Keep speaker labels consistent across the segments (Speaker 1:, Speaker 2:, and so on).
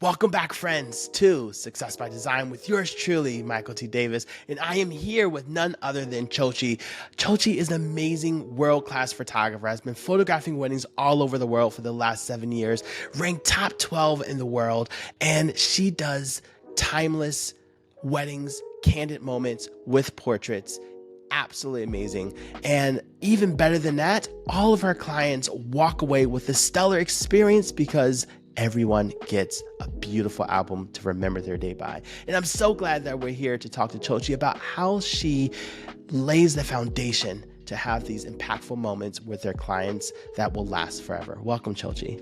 Speaker 1: Welcome back, friends, to Success by Design with yours truly, Michael T. Davis, and I am here with none other than Xiaoqi. Xiaoqi is an amazing world-class photographer, has been photographing weddings all over the world for the last 7 years, ranked top 12 in the world, and she does timeless weddings, candid moments with portraits. Absolutely amazing. And even better than that, all of her clients walk away with a stellar experience because everyone gets a beautiful album to remember their day by. And I'm so glad that we're here to talk to Xiaoqi about how she lays the foundation to have these impactful moments with their clients that will last forever. Welcome, Xiaoqi.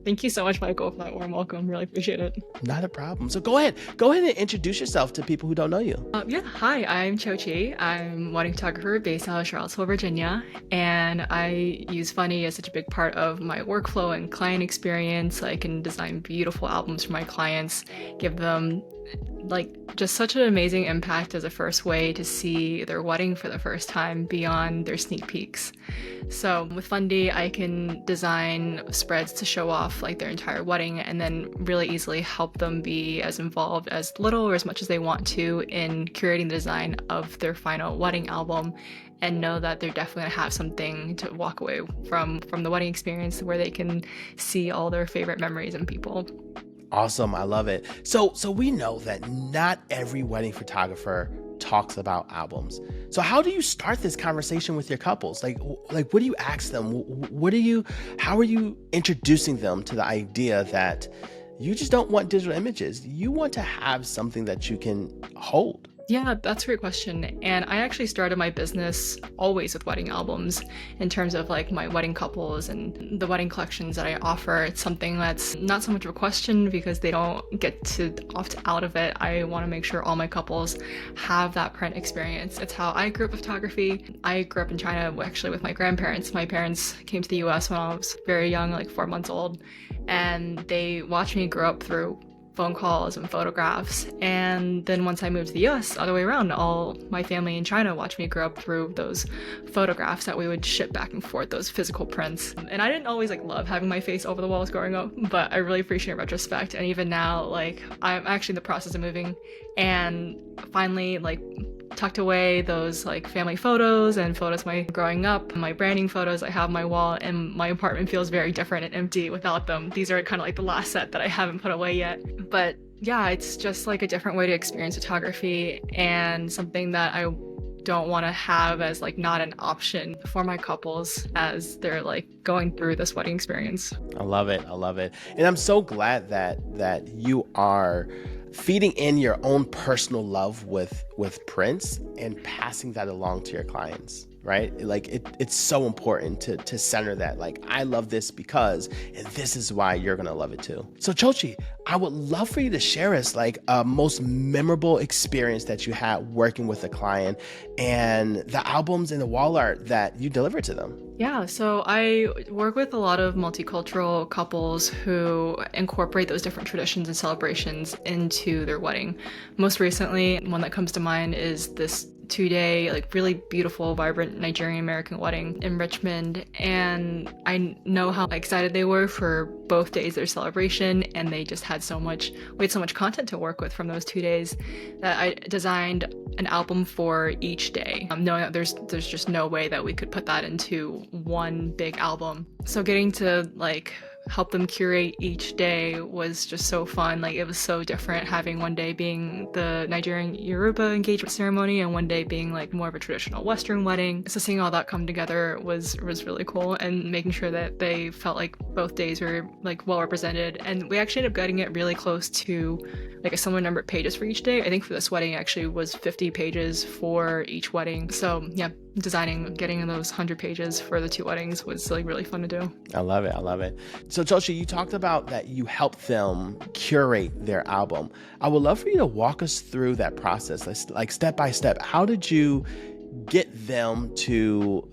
Speaker 2: Thank you so much, Michael, for that warm welcome. Really appreciate it.
Speaker 1: Not a problem. So go ahead and introduce yourself to people who don't know you.
Speaker 2: Hi, I'm Xiaoqi. I'm a wedding photographer based out of Charlottesville, Virginia, and I use Fundy as such a big part of my workflow and client experience. I can design beautiful albums for my clients, give them just such an amazing impact as a first way to see their wedding for the first time beyond their sneak peeks. So with Fundy, I can design spreads to show off their entire wedding and then really easily help them be as involved as little or as much as they want to in curating the design of their final wedding album, and know that they're definitely gonna have something to walk away from the wedding experience where they can see all their favorite memories and people.
Speaker 1: Awesome. I love it. So we know that not every wedding photographer talks about albums. So how do you start this conversation with your couples? What do you ask them? How are you introducing them to the idea that you just don't want digital images? You want to have something that you can hold.
Speaker 2: Yeah, that's a great question. And I actually started my business always with wedding albums in terms of my wedding couples and the wedding collections that I offer. It's something that's not so much of a question because they don't get to opt out of it. I want to make sure all my couples have that print experience. It's how I grew up with photography. I grew up in China actually with my grandparents. My parents came to the US when I was very young, 4 months old, and they watched me grow up through phone calls and photographs. And then once I moved to the US, other way around, all my family in China watched me grow up through those photographs that we would ship back and forth, those physical prints. And I didn't always love having my face over the walls growing up, but I really appreciate it in retrospect. And even now, I'm actually in the process of moving and finally tucked away those family photos and photos of my growing up, my branding photos I have on my wall, and my apartment feels very different and empty without them. These are kind of the last set that I haven't put away yet. But yeah, it's just a different way to experience photography and something that I don't want to have as not an option for my couples as they're going through this wedding experience.
Speaker 1: I love it. And I'm so glad that you are feeding in your own personal love with prints and passing that along to your clients, right? It's so important to center that. I love this because, and this is why you're gonna love it too. So Xiaoqi, I would love for you to share us a most memorable experience that you had working with a client and the albums and the wall art that you delivered to them.
Speaker 2: Yeah, so I work with a lot of multicultural couples who incorporate those different traditions and celebrations into their wedding. Most recently, one that comes to mind is this 2-day, really beautiful, vibrant Nigerian American wedding in Richmond. And I know how excited they were for both days of their celebration, and we had so much content to work with from those 2 days that I designed an album for each day, knowing that there's just no way that we could put that into one big album. So getting to help them curate each day was just so fun. It was so different, having one day being the Nigerian Yoruba engagement ceremony and one day being more of a traditional Western wedding. So seeing all that come together was really cool, and making sure that they felt both days were well represented. And we actually ended up getting it really close to a similar number of pages for each day. I think for this wedding actually was 50 pages for each wedding. So yeah, getting those 100 pages for the 2 weddings was really fun to do.
Speaker 1: I love it. So Xiaoqi, you talked about that you helped them curate their album. I would love for you to walk us through that process, step by step. How did you get them to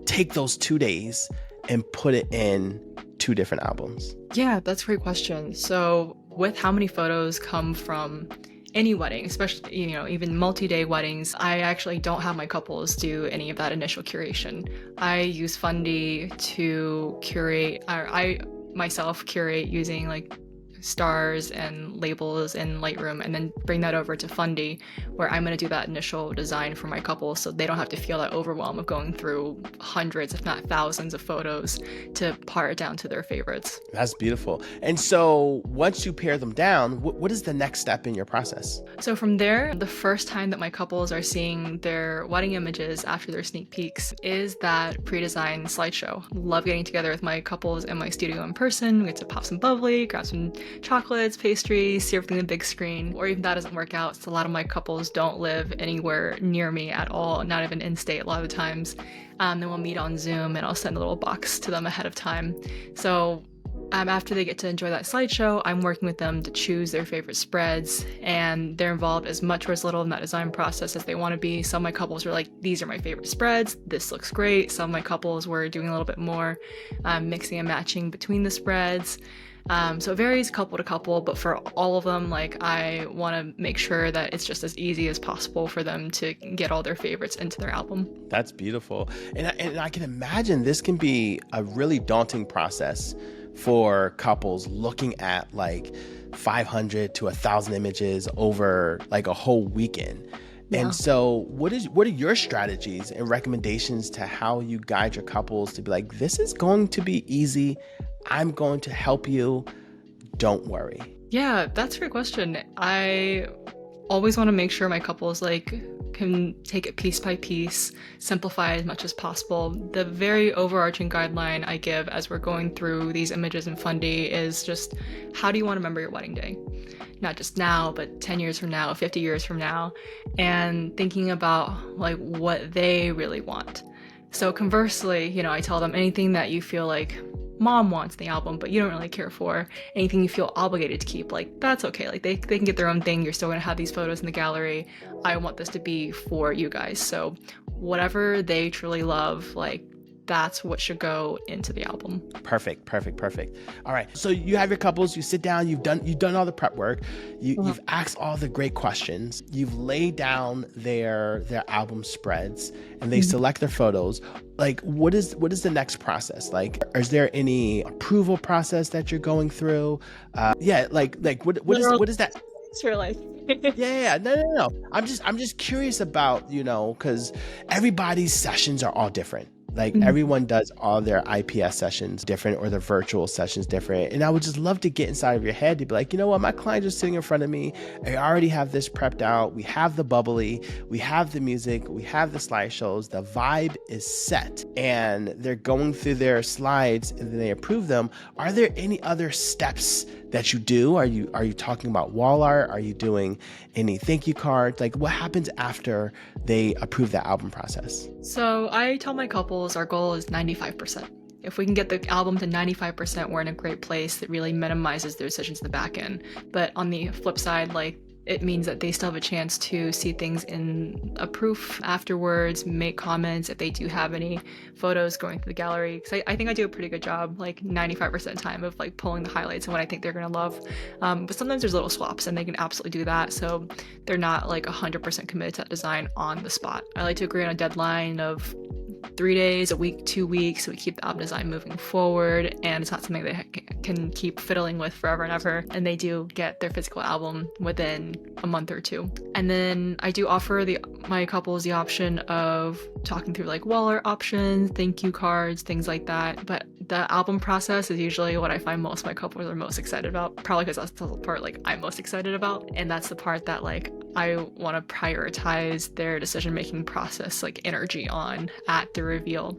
Speaker 1: take those 2 days and put it in 2 different albums?
Speaker 2: Yeah, that's a great question. So with how many photos come from any wedding, especially, even multi-day weddings, I actually don't have my couples do any of that initial curation. I use Fundy to curate, or I myself curate using like stars and labels in Lightroom, and then bring that over to Fundy, where I'm going to do that initial design for my couple so they don't have to feel that overwhelm of going through hundreds, if not thousands of photos to pare it down to their favorites.
Speaker 1: That's beautiful. And so once you pare them down, what is the next step in your process?
Speaker 2: So from there, the first time that my couples are seeing their wedding images after their sneak peeks is that pre-designed slideshow. Love getting together with my couples in my studio in person. We get to pop some bubbly, grab some chocolates, pastries, see everything on the big screen. Or even that doesn't work out, so a lot of my couples don't live anywhere near me at all, not even in state a lot of the times. Then we'll meet on Zoom and I'll send a little box to them ahead of time. So after they get to enjoy that slideshow, I'm working with them to choose their favorite spreads, and they're involved as much or as little in that design process as they want to be. Some of my couples were like, these are my favorite spreads, this looks great. Some of my couples were doing a little bit more mixing and matching between the spreads. So it varies couple to couple, but for all of them, like, I want to make sure that it's just as easy as possible for them to get all their favorites into their album.
Speaker 1: That's beautiful. And I can imagine this can be a really daunting process for couples looking at like 500 to 1,000 images over like a whole weekend. Yeah. And so what are your strategies and recommendations to how you guide your couples to be like, this is going to be easy. I'm going to help you. Don't worry. Yeah,
Speaker 2: that's a great question. I always want to make sure my couples can take it piece by piece, simplify as much as possible. The very overarching guideline I give as we're going through these images in Fundy is just, how do you want to remember your wedding day? Not just now, but 10 years from now, 50 years from now, and thinking about like what they really want. So conversely, I tell them anything that you feel like mom wants in the album, but you don't really care for, anything you feel obligated to keep, like, that's okay. Like, they can get their own thing. You're still going to have these photos in the gallery. I want this to be for you guys. So whatever they truly love, like, that's what should go into the album.
Speaker 1: Perfect. All right. So you have your couples, you sit down, you've done all the prep work, you've asked all the great questions, you've laid down their album spreads, and they select their photos. Like, what is the next process? Like, is there any approval process that you're going through? What is that?
Speaker 2: Sure, like.
Speaker 1: Yeah. No. I'm just curious about, because everybody's sessions are all different. Like, everyone does all their IPS sessions different, or their virtual sessions different. And I would just love to get inside of your head to be like, you know what, my client's just sitting in front of me. I already have this prepped out. We have the bubbly, we have the music, we have the slideshows. The vibe is set, and they're going through their slides and then they approve them. Are there any other steps that you do? Are you talking about wall art? Are you doing any thank you cards? Like, what happens after they approve the album process?
Speaker 2: So I tell my couples our goal is 95%. If we can get the album to 95%, we're in a great place. That really minimizes their decisions in the back end. But on the flip side, like, it means that they still have a chance to see things in a proof afterwards, make comments if they do have any photos going through the gallery. Because I think I do a pretty good job, like 95% of the time, of like pulling the highlights and what I think they're gonna love. But sometimes there's little swaps, and they can absolutely do that. So they're not like 100% committed to that design on the spot. I like to agree on a deadline of 3 days, a week, 2 weeks, so we keep the album design moving forward, and it's not something they can keep fiddling with forever and ever. And they do get their physical album within a month or two. And then I do offer my couples the option of talking through like wall art options, thank you cards, things like that. But the album process is usually what I find most of my couples are most excited about, probably because that's the part like I'm most excited about, and that's the part that like I want to prioritize their decision-making process, like energy on at the reveal.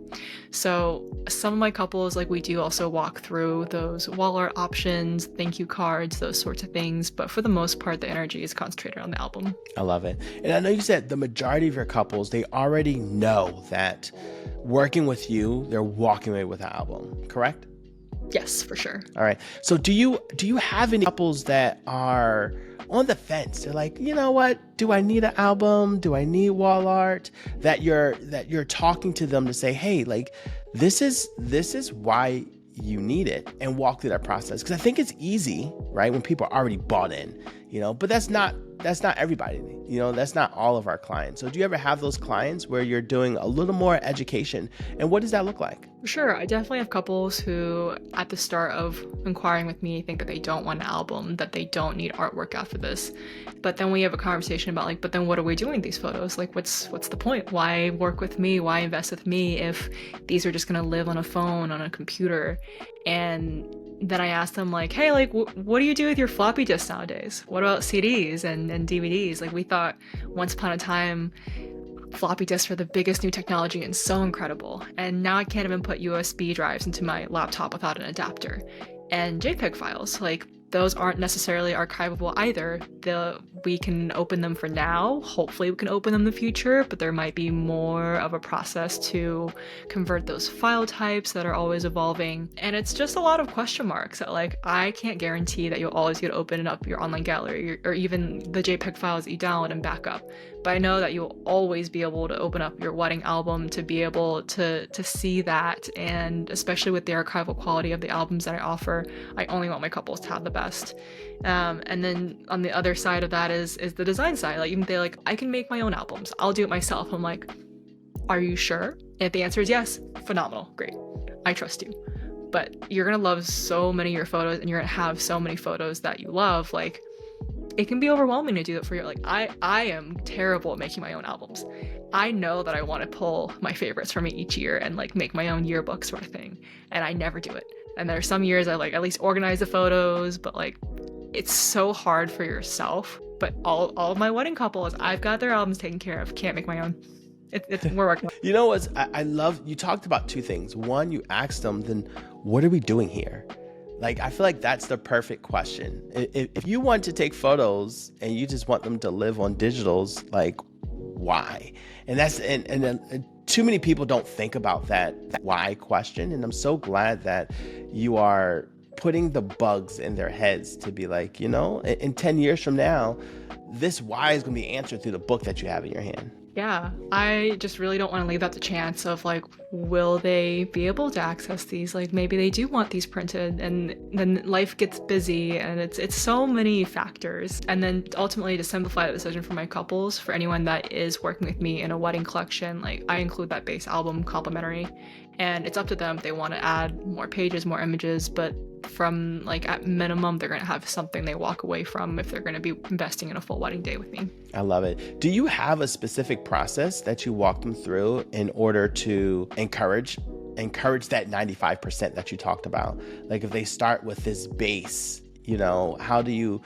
Speaker 2: So some of my couples, like, we do also walk through those wall art options, thank you cards, those sorts of things. But for the most part, the energy is concentrated on the album.
Speaker 1: I love it. And I know you said the majority of your couples, they already know that working with you, they're walking away with an album, correct?
Speaker 2: Yes, for sure.
Speaker 1: All right. So do you have any couples that are on the fence? They're like, you know what? Do I need an album? Do I need wall art? That you're talking to them to say, hey, like, this is why you need it, and walk through that process. Because I think it's easy, right? When people are already bought in, but that's not everybody, that's not all of our clients. So do you ever have those clients where you're doing a little more education, and what does that look like?
Speaker 2: Sure, I definitely have couples who at the start of inquiring with me think that they don't want an album, that they don't need artwork after this. But then we have a conversation about like, but then what are we doing with these photos? Like what's the point? Why work with me? Why invest with me if these are just gonna live on a phone, on a computer? And then I asked them like, hey, like what do you do with your floppy disks nowadays? What about CDs and DVDs? Like we thought once upon a time floppy disks were the biggest new technology and so incredible. And now I can't even put USB drives into my laptop without an adapter. And JPEG files, like those aren't necessarily archivable either. We can open them for now. Hopefully we can open them in the future, but there might be more of a process to convert those file types that are always evolving. And it's just a lot of question marks that like, I can't guarantee that you'll always get to open up your online gallery or even the JPEG files that you download and back up. But I know that you'll always be able to open up your wedding album to be able to see that. And especially with the archival quality of the albums that I offer, I only want my couples to have the best. And then on the other side of that is the design side. Like even they like, I can make my own albums. I'll do it myself. I'm like, are you sure? And if the answer is yes, phenomenal, great. I trust you. But you're gonna love so many of your photos and you're gonna have so many photos that you love. Like it can be overwhelming to do it for you. Like I am terrible at making my own albums. I know that I want to pull my favorites from each year and like make my own yearbook sort of thing. And I never do it. And there are some years I like at least organize the photos, but like it's so hard for yourself. But all of my wedding couples, I've got their albums taken care of. Can't make my own. We're working.
Speaker 1: You know what? I love, you talked about two things. One, you asked them, then what are we doing here? Like, I feel like that's the perfect question. If you want to take photos and you just want them to live on digitals, like, why? And that's, and too many people don't think about that why question. And I'm so glad that you are putting the bugs in their heads to be like, in 10 years from now, this why is going to be answered through the book that you have in your hand.
Speaker 2: Yeah, I just really don't want to leave out the chance of like, will they be able to access these? Like maybe they do want these printed and then life gets busy and it's so many factors. And then ultimately to simplify the decision for my couples, for anyone that is working with me in a wedding collection, like I include that base album complimentary and it's up to them if they want to add more pages, more images, but from like at minimum, they're going to have something they walk away from if they're going to be investing in a full wedding day with me.
Speaker 1: I love it. Do you have a specific process that you walk them through in order to encourage that 95% that you talked about? Like if they start with this base, how do you,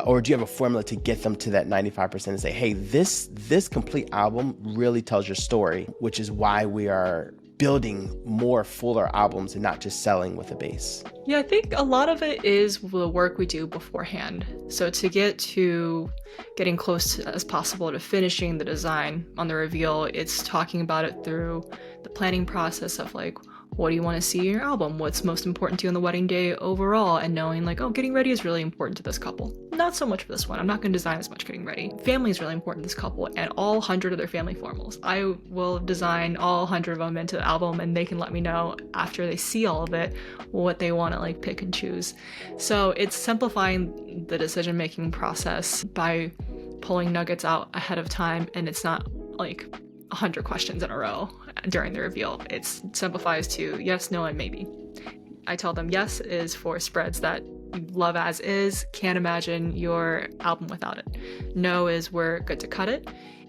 Speaker 1: or do you have a formula to get them to that 95% and say, hey, this complete album really tells your story, which is why we are building more fuller albums and not just selling with a base?
Speaker 2: Yeah, I think a lot of it is the work we do beforehand. So to get to getting close as possible to finishing the design on the reveal, it's talking about it through the planning process of like, what do you want to see in your album? What's most important to you on the wedding day overall? And knowing like, oh, getting ready is really important to this couple. Not so much for this one. I'm not going to design as much getting ready. Family is really important to this couple and all 100 of their family formals. I will design all 100 of them into the album and they can let me know after they see all of it what they want to like pick and choose. So it's simplifying the decision-making process by pulling nuggets out ahead of time, and it's not like 100 questions in a row during the reveal. It simplifies to yes, no, and maybe. I tell them yes is for spreads that you love as is, can't imagine your album without it. No is we're good to cut it,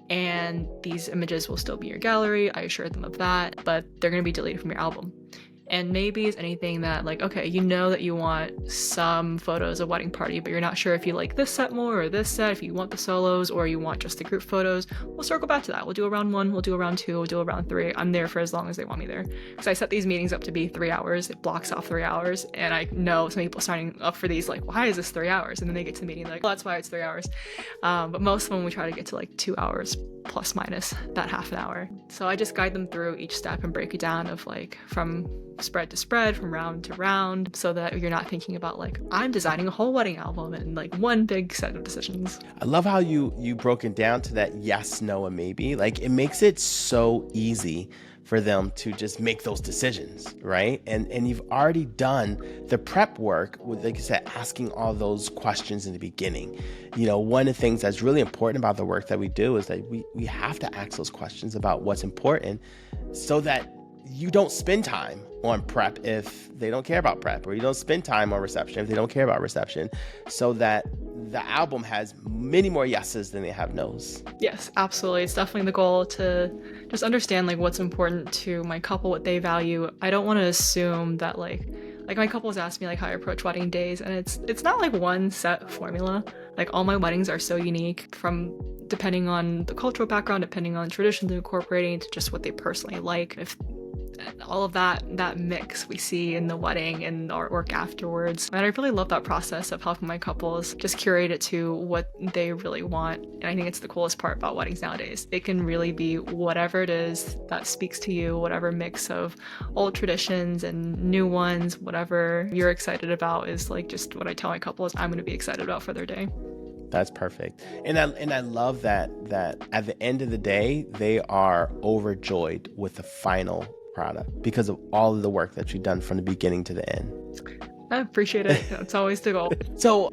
Speaker 2: and these images will still be in your gallery. I assure them of that, but they're going to be deleted from your album. And maybe is anything that like, okay, you know that you want some photos of wedding party, but you're not sure if you like this set more or this set, if you want the solos or you want just the group photos. We'll circle back to that. We'll do a round 1, we'll do a round 2, we'll do a round 3. I'm there for as long as they want me there. Because I set these meetings up to be 3 hours. It blocks off 3 hours. And I know some people signing up for these like, why is this 3 hours? And then they get to the meeting like, well, that's why it's 3 hours. But most of them we try to get to like 2 hours plus minus that half an hour. So I just guide them through each step and break it down of like from spread to spread, from round to round, so that you're not thinking about like, I'm designing a whole wedding album and like one big set of decisions.
Speaker 1: I love how you broke it down to that yes, no, and maybe. Like it makes it so easy for them to just make those decisions, right? And you've already done the prep work, with, like you said, asking all those questions in the beginning. One of the things that's really important about the work that we do is that we have to ask those questions about what's important so that you don't spend time on prep if they don't care about prep, or you don't spend time on reception if they don't care about reception, so that the album has many more yeses than they have nos.
Speaker 2: Yes, absolutely. It's definitely the goal to just understand like what's important to my couple, what they value. I don't want to assume that like my couples ask me like how I approach wedding days, and it's not like one set formula. Like all my weddings are so unique, from depending on the cultural background, depending on traditions incorporating, to just what they personally like. If all of that mix we see in the wedding and the artwork afterwards. And I really love that process of helping my couples just curate it to what they really want. And I think it's the coolest part about weddings nowadays. It can really be whatever it is that speaks to you, whatever mix of old traditions and new ones, whatever you're excited about is like just what I tell my couples I'm going to be excited about for their day.
Speaker 1: That's perfect. And I love that at the end of the day, they are overjoyed with the final product because of all of the work that you've done from the beginning to the end.
Speaker 2: I appreciate it. It's always the goal.
Speaker 1: So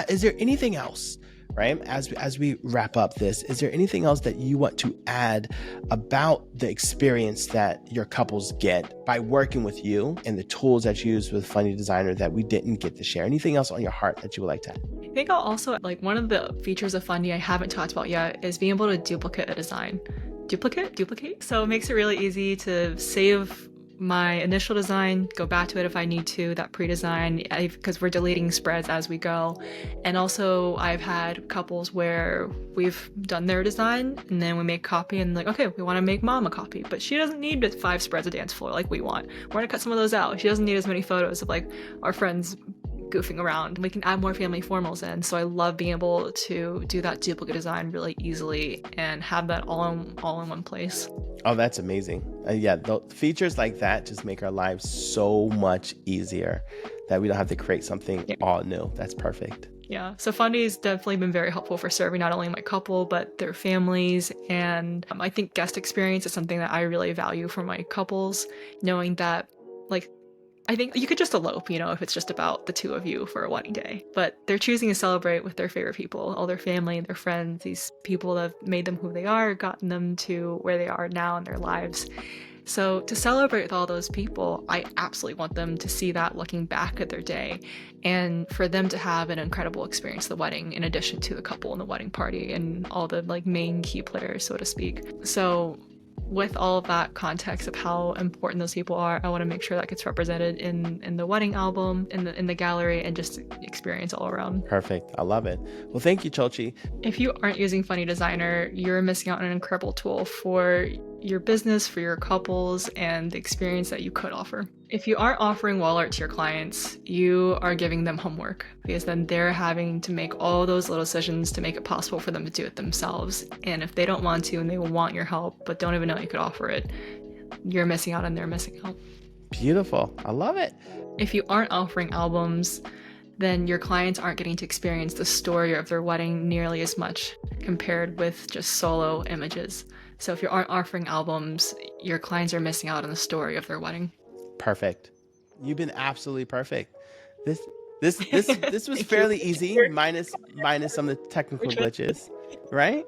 Speaker 1: is there anything else, right? As we wrap up this, is there anything else that you want to add about the experience that your couples get by working with you and the tools that you use with Fundy Designer that we didn't get to share? Anything else on your heart that you would like to add?
Speaker 2: I think I'll also, like, one of the features of Fundy I haven't talked about yet is being able to duplicate a design. Duplicate. So it makes it really easy to save my initial design, go back to it if I need to, that pre-design, because we're deleting spreads as we go. And also I've had couples where we've done their design and then we make a copy and like, okay, we want to make mom a copy, but she doesn't need 5 spreads of dance floor like we want. We're going to cut some of those out. She doesn't need as many photos of like our friends goofing around. We can add more family formals in. So I love being able to do that duplicate design really easily and have that all in one place. Oh,
Speaker 1: that's amazing. Yeah, the features like that just make our lives so much easier that we don't have to create something all new. That's perfect.
Speaker 2: Yeah, so Fundy has definitely been very helpful for serving not only my couple, but their families. And I think guest experience is something that I really value for my couples, knowing that, like, I think you could just elope, if it's just about the two of you for a wedding day. But they're choosing to celebrate with their favorite people, all their family, their friends, these people that have made them who they are, gotten them to where they are now in their lives. So to celebrate with all those people, I absolutely want them to see that looking back at their day, and for them to have an incredible experience at the wedding, in addition to the couple and the wedding party and all the like main key players, so to speak. So with all of that context of how important those people are, I want to make sure that gets represented in the wedding album, in the gallery, and just experience all around.
Speaker 1: Perfect. I love it. Well, thank you, Xiaoqi.
Speaker 2: If you aren't using Fundy Designer, you're missing out on an incredible tool for your business, for your couples, and the experience that you could offer. If you aren't offering wall art to your clients, you are giving them homework, because then they're having to make all those little decisions to make it possible for them to do it themselves. And if they don't want to and they want your help but don't even know you could offer it, you're missing out and they're missing out.
Speaker 1: Beautiful. I love it.
Speaker 2: If you aren't offering albums, then your clients aren't getting to experience the story of their wedding nearly as much compared with just solo images. So if you aren't offering albums, your clients are missing out on the story of their wedding.
Speaker 1: Perfect. You've been absolutely perfect. This was fairly easy, minus some of the technical glitches, right?